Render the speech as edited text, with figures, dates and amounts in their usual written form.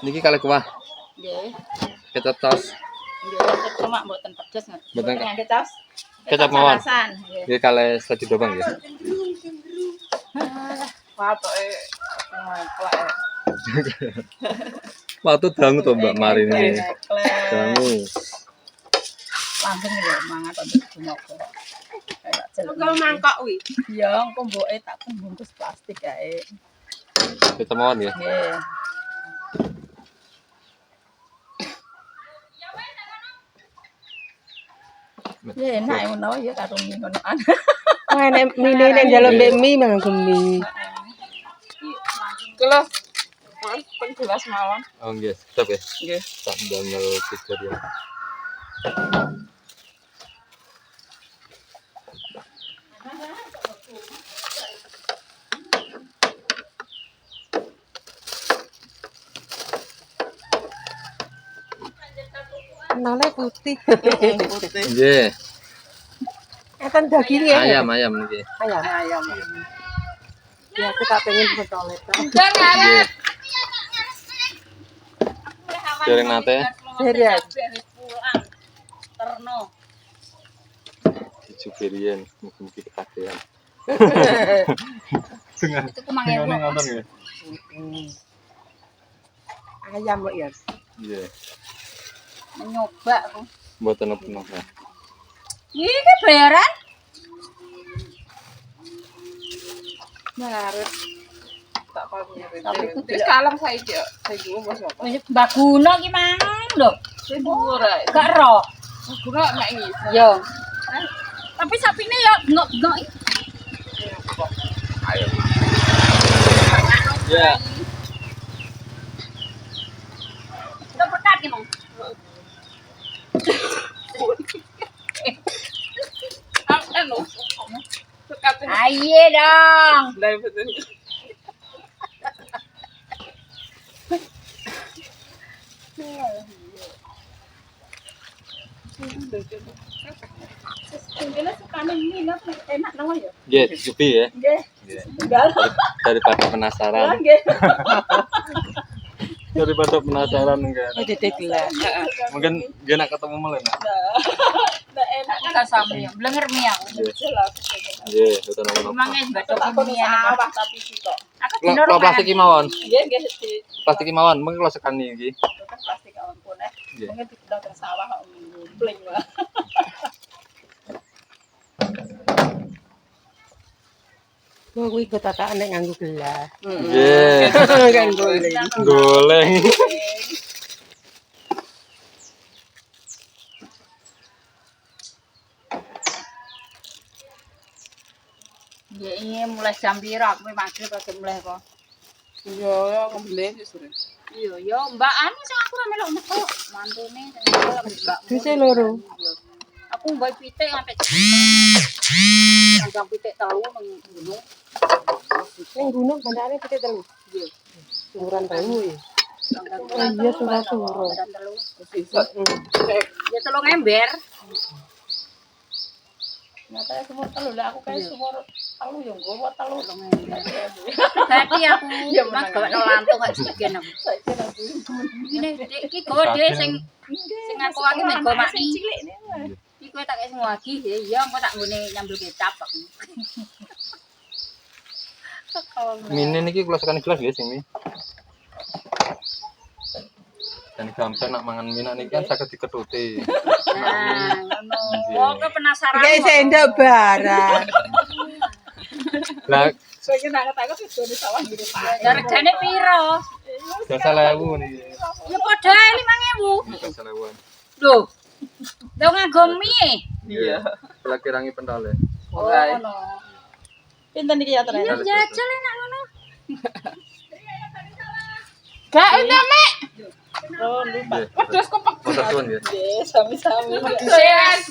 Niki kalih kuah. Nggih. Kecap saus. Nggih, cuma mboten pedes ngoten. Mboten ngangge saus. kecap mawon. Rasan. Nggih. Nggih kalih saji dobang nggih. Patoke klek. Waktu dangu to Mbak Marin ini. Dangu. Langsung lho mangan kok bunoko. Kayak jelek. Kok mangkok kuwi? Ya, engko mboke tak bungkus plastik kae. Kecap mawon nggih. Nggih. Ya enak ngono ya karo ngonoan. Nek mine nek njaluk mbek mie manggung mie. Kulo gelas mawon. Oh nggih, tetep ya. Nggih. Tak damel tiga dia. Nale putih. Putih. Nggih. Eten daging ya. Ayam niki. Ayam. Ya aku tak pengen ke toilet. Nggih. Dereng nate. Serius. Terno. Dijubirien mugi-mugi ketagihan. Itu kumangewu. Ngoten nggih. Ayam kok ya. Nggih. Nyoba aku. Mboten napa-napa. Iki bayaran? Ngarep. Tak kok Tapi ku Wis kalem saiki yo. Saiki wis apa? Mbak Guna ki mang lho. Sing dhuwur ae. Gak ro. Guna nek ngisi. Yo. Tapi sapine yo bengok-bengok. Ayo. Ya. Udah pekat ki, Mang. Anu. Sekate Ayo dong. ndai betul. Sesungguhnya sukane minum enak nang yo. Nggih, dicubi ya. Nggih. Nggih. Enggak. Daripada penasaran. Nggih. Daripada penasaran enggak. Oh titik gelas. Heeh. Mungkin dia nak ketemu malah nak. Nah, enak kan sami. Blenger mi aku. Nggih, betul napa. Mangan badok mi awak tapi sitok. Aku Kalau plastik iki mawon. Nggih, nggih di Plastik iki mawon, mengko kalau sekani iki. plastik awak pun Nggih. Mungkin di sawah kok ngumpling wae. Wah kuwi go tatakan nek nganggo gelas. Nggih. Kan goleng. Goleng. Nggih, ini mulai jam piro aku maghrib kok mulai kok. Iya, ya kembali sore. Iya, yo Mbak Ani sing aku ra melok metu. Mantune sing Mbak. Dise loro. Aku mbok pitik sampe jam pitik telu nang gunung. Ning gunung bandare pitik telu. Iya. Umuran telu ya. Oh iya, Suro-Suro. Ya telung ember. Nyatanya sumur telu lah aku kayak sumur telu ya nggowo telu telung ember. Saiki aku mas gawe lantung gak sebagian aku. Ini iki gede sing aku lagi mek go mati. Iki kowe tak sing lagi ya engko tak nggone nyambel kecap aku. Mine niki kula sekani gelas nggih sing mi. Dan gampang nak mangan mina niki kan saged diketuti. Nah, ngono. Wong penasaran. Kayak sendok barang. Lah, Saiki nak takut itu di sawah gitu Pak. Hargane piro? jasa lewu niki. Ya padha 5.000. Jasa lewuan. Lho. Lho nganggo mie. Iya. Kula kirangi pentole. Oh, ngono. Pinten iki ya Iya jajal enak ngono. Gak enak, Mek. Oh, lupa. Terus kok Matur suwun nggih. Nggih, sami-sami. Yes.